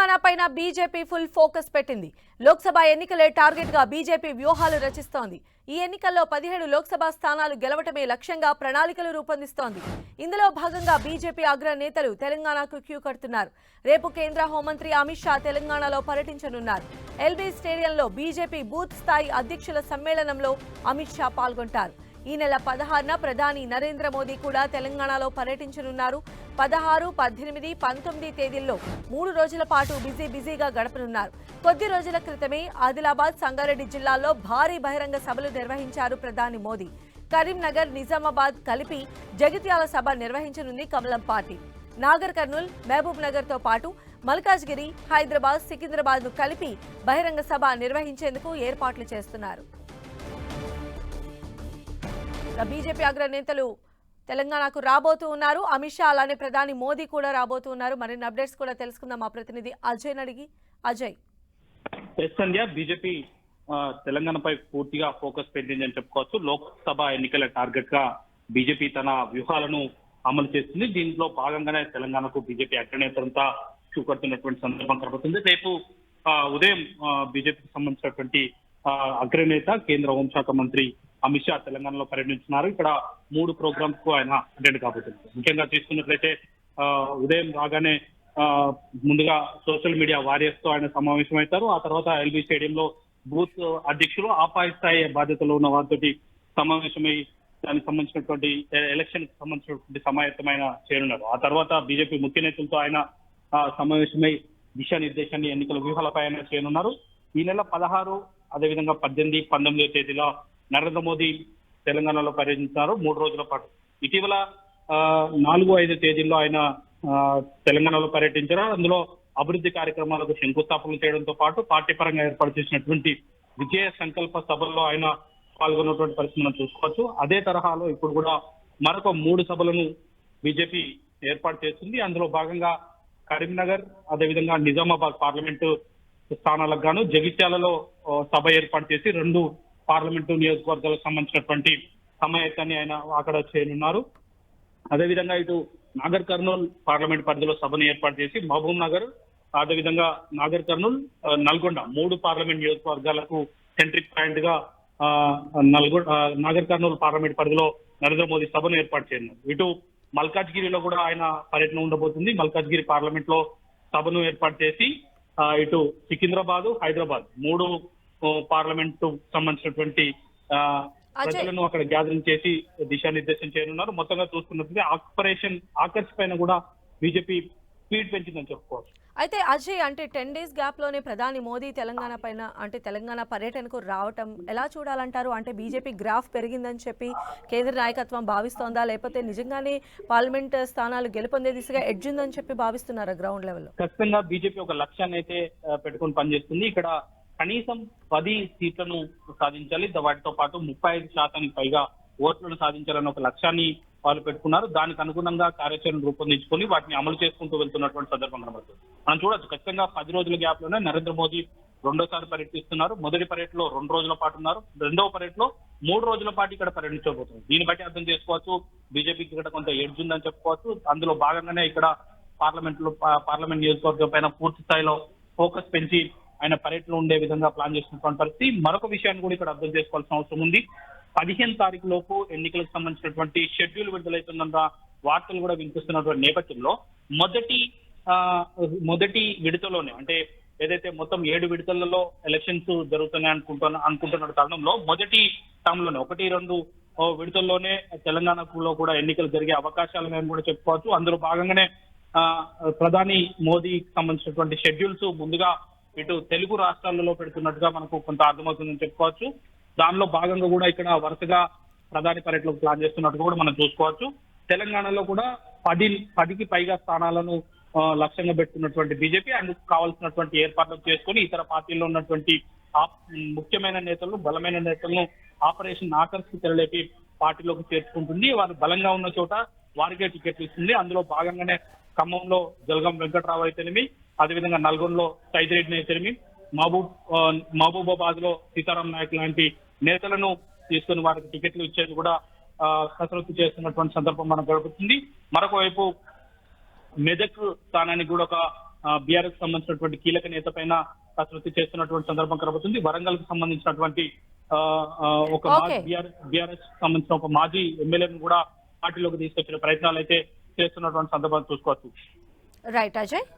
తెలంగాణ పైన BJP full focus పెట్టింది. Lok Sabha ఎన్నికలే target గా బీజేపీ వ్యూహాలు రచిస్తోంది. ఈ ఎన్నికల్లో 17 లోక్సభ స్థానాలు గెలవటమే లక్ష్యంగా ప్రణాళికలు రూపొందిస్తోంది. ఇందులో భాగంగా బీజేపీ అగ్ర నేతలు తెలంగాణకు క్యూ కడుతున్నారు. రేపు కేంద్ర హోంమంత్రి అమిత్ షా తెలంగాణలో పర్యటించనున్నారు. ఎల్బీ స్టేడియంలో బీజేపీ బూత్ స్థాయి అధ్యక్షుల సమ్మేళనంలో అమిత్ షా పాల్గొంటారు. ఈ నెల 16న ప్రధాని నరేంద్ర మోదీ కూడా తెలంగాణలో పర్యటించనున్నారు. 16, 18, 19 తేదీల్లో 3 రోజుల పాటు బిజీగా గడపనున్నారు. కొద్ది రోజుల క్రితమే ఆదిలాబాద్, సంగారెడ్డి జిల్లాల్లో భారీ బహిరంగ సభలు నిర్వహించారు ప్రధాని మోదీ. కరీంనగర్, నిజామాబాద్ కలిపి జగిత్యాల సభ నిర్వహించనుంది కమలం పార్టీ. నాగర్ కర్నూల్, మహబూబ్ నగర్ తో పాటు మల్కాజ్గిరి, హైదరాబాద్, సికింద్రాబాద్ ను కలిపి బహిరంగ సభ నిర్వహించేందుకు ఏర్పాట్లు చేస్తున్నారు. బీజేపీ అగ్ర నేతలు తెలంగాణకు రాబోతూ ఉన్నారు. అమిత్ షా అలానే ప్రధాని మోదీ కూడా రాబోతూ ఉన్నారు. మరిన్ని అప్డేట్స్ కూడా తెలుసుకుందాం మా ప్రతినిధి అజయ్ అడిగి. అజయ్, సంధ్య, బీజేపీ తెలంగాణపై పూర్తిగా ఫోకస్ పెట్టిందని చెప్పుకోవచ్చు. లోక్సభ ఎన్నికల టార్గెట్ గా బీజేపీ తన వ్యూహాలను అమలు చేస్తుంది. దీంట్లో భాగంగానే తెలంగాణకు బీజేపీ అగ్రనేతలంతా చూపడుతున్నటువంటి సందర్భం కనబడుతుంది. రేపు ఉదయం బీజేపీకి సంబంధించినటువంటి అగ్రనేత కేంద్ర హోంశాఖ మంత్రి అమిత్ షా తెలంగాణలో పర్యటించున్నారు. ఇక్కడ 3 ప్రోగ్రామ్స్ కు ఆయన అటెండ్ కాబోతుంది. ముఖ్యంగా తీసుకున్నట్లయితే ఉదయం రాగానే ముందుగా సోషల్ మీడియా వారియర్స్ తో ఆయన సమావేశమవుతారు. ఆ తర్వాత ఎల్బీ స్టేడియంలో బూత్ అధ్యక్షులు ఆపాయి స్థాయి బాధ్యతలో ఉన్న వారితోటి సమావేశమై దానికి సంబంధించినటువంటి ఎలక్షన్ కి సంబంధించినటువంటి సమాయత్తమైన చేరున్నారు. ఆ తర్వాత బీజేపీ ముఖ్య నేతలతో ఆయన సమావేశమై దిశానిర్దేశాన్ని ఎన్నికల వ్యూహాలపై ఆయన చేయనున్నారు. ఈ నెల 16, అదేవిధంగా 18, 19 తేదీలో నరేంద్ర మోదీ తెలంగాణలో పర్యటించారు 3 రోజుల పాటు. ఇటీవల 4, 5 తేదీల్లో ఆయన తెలంగాణలో పర్యటించారు. అందులో అభివృద్ధి కార్యక్రమాలకు శంకుస్థాపనలు చేయడంతో పాటు పార్టీ పరంగా ఏర్పాటు చేసినటువంటి విజయ సంకల్ప సభల్లో ఆయన పాల్గొన్నటువంటి పరిస్థితి మనం చూసుకోవచ్చు. అదే తరహాలో ఇప్పుడు కూడా మరొక 3 సభలను బీజేపీ ఏర్పాటు చేస్తుంది. అందులో భాగంగా కరీంనగర్, అదేవిధంగా నిజామాబాద్ పార్లమెంటు స్థానాలకు గాను జగిత్యాలలో సభ ఏర్పాటు చేసి 2 పార్లమెంటు నియోజకవర్గాలకు సంబంధించినటువంటి సమాయత్తాన్ని ఆయన అక్కడ చేయనున్నారు. అదేవిధంగా ఇటు నాగర్ కర్నూల్ పార్లమెంట్ పరిధిలో సభను ఏర్పాటు చేసి మహబూబ్ నగర్, అదేవిధంగా నాగర్ కర్నూల్, నల్గొండ 3 పార్లమెంట్ నియోజకవర్గాలకు సెంట్రిక్ పాయింట్ గా నాగర్ కర్నూల్ పార్లమెంట్ పరిధిలో నరేంద్ర మోదీ సభను ఏర్పాటు చేయనున్నారు. ఇటు మల్కాజ్గిరిలో కూడా ఆయన పర్యటన ఉండబోతుంది. మల్కాజ్గిరి పార్లమెంట్ లో సభను ఏర్పాటు చేసి ఇటు సికింద్రాబాద్, హైదరాబాద్ 3 పార్లమెంటు సంబంధించినటువంటి ప్రజలను అక్కడ గ్యాదరింగ్ చేసి దిశానిర్దేశం చేయనున్నారు. మొత్తంగా చూసుకున్నట్లయితే ఆపరేషన్ ఆకర్ష్ పైన కూడా బీజేపీ స్పీడ్ పెంచిందని చెప్పుకోవచ్చు. అయితే అజయ్, అంటే 10 డేస్ గ్యాప్ లోనే ప్రధాని మోదీ తెలంగాణ పైన అంటే తెలంగాణ పర్యటనకు రావటం ఎలా చూడాలంటారు? అంటే బీజేపీ గ్రాఫ్ పెరిగిందని చెప్పి కేంద్ర నాయకత్వం భావిస్తోందా, లేకపోతే నిజంగానే పార్లమెంట్ స్థానాలు గెలుపొందే దిశగా ఎడ్జ్ ఉందని చెప్పి భావిస్తున్నారా గ్రౌండ్ లెవెల్లో? ఖచ్చితంగా బీజేపీ ఒక లక్ష్యాన్ని అయితే పెట్టుకుని పనిచేస్తుంది. ఇక్కడ కనీసం 10 సీట్లను సాధించాలి, వాటితో పాటు 35% పైగా ఓట్లను సాధించాలని ఒక లక్ష్యాన్ని వాళ్ళు పెట్టుకున్నారు. దానికి అనుగుణంగా కార్యాచరణ రూపొందించుకొని వాటిని అమలు చేసుకుంటూ వెళ్తున్నటువంటి సందర్భం కనబడుతుంది. మనం చూడొచ్చు, ఖచ్చితంగా 10 రోజుల గ్యాప్ లోనే నరేంద్ర మోదీ 2వ పర్యటిస్తున్నారు. మొదటి పర్యటనలో 2 రోజుల పాటు ఉన్నారు. 2వ పర్యటనలో 3 రోజుల పాటు ఇక్కడ పర్యటించబోతుంది. దీన్ని బట్టి అర్థం చేసుకోవచ్చు బీజేపీకి ఇక్కడ కొంత ఎడ్జ్ ఉందని చెప్పుకోవచ్చు. అందులో భాగంగానే ఇక్కడ పార్లమెంట్ నియోజకవర్గం పైన పూర్తి స్థాయిలో ఫోకస్ పెంచి ఆయన పర్యటనలో ఉండే విధంగా ప్లాన్ చేసినటువంటి పరిస్థితి. మరొక విషయాన్ని కూడా ఇక్కడ అర్థం చేసుకోవాల్సిన అవసరం ఉంది. 15 తారీఖు లోపు ఎన్నికలకు సంబంధించినటువంటి షెడ్యూల్ విడుదలవుతుందన్న వార్తలు కూడా వినిపిస్తున్నటువంటి నేపథ్యంలో మొదటి విడతలోనే, అంటే ఏదైతే మొత్తం 7 విడతలలో ఎలక్షన్స్ జరుగుతున్నాయి అనుకుంటున్న తరుణంలో మొదటి టర్మ్ లోనే 1-2 విడతల్లోనే తెలంగాణలో కూడా ఎన్నికలు జరిగే అవకాశాలు కూడా చెప్పుకోవచ్చు. అందులో భాగంగానే ప్రధాని మోదీకి సంబంధించినటువంటి షెడ్యూల్స్ ముందుగా ఇటు తెలుగు రాష్ట్రాలలో పెడుతున్నట్టుగా మనకు కొంత అర్థమవుతుందని చెప్పుకోవచ్చు. దానిలో భాగంగా కూడా ఇక్కడ వరుసగా ప్రధాని పర్యటనకు ప్లాన్ చేస్తున్నట్టు కూడా మనం చూసుకోవచ్చు. తెలంగాణలో కూడా 10కి పైగా స్థానాలను లక్ష్యంగా పెట్టుకున్నటువంటి బీజేపీ అందుకు కావాల్సినటువంటి ఏర్పాట్లు చేసుకొని ఇతర పార్టీల్లో ఉన్నటువంటి ముఖ్యమైన నేతలను, బలమైన నేతలను ఆపరేషన్ ఆకర్ష్ తెరలేపి పార్టీలోకి చేర్చుకుంటుంది. వారు బలంగా ఉన్న చోట వారికే టికెట్లు ఇస్తుంది. అందులో భాగంగానే ఖమ్మంలో జలగం వెంకట్రావు అయితేనేమి, అదేవిధంగా నల్గొండలో సైదిరెడ్డిని అయితేనేమి, మహబూబాబాద్ లో సీతారాం నాయక్ లాంటి నేతలను తీసుకుని వారికి టికెట్లు ఇచ్చేది కూడా కసరత్తు చేస్తున్నటువంటి సందర్భం మనకు గడుపుతుంది. మరొక వైపు మెదక్ స్థానానికి కూడా ఒక బీఆర్ఎస్ సంబంధించినటువంటి కీలక నేత పైన కసరత్తు చేస్తున్నటువంటి సందర్భం కనబడుతుంది. వరంగల్ కు సంబంధించినటువంటి ఒక బీఆర్ఎస్ సంబంధించిన ఒక మాజీ ఎమ్మెల్యేను కూడా పార్టీలోకి తీసుకొచ్చిన ప్రయత్నాలు అయితే చేస్తున్నటువంటి సందర్భాలు చూసుకోవచ్చు. రైట్ అజయ్.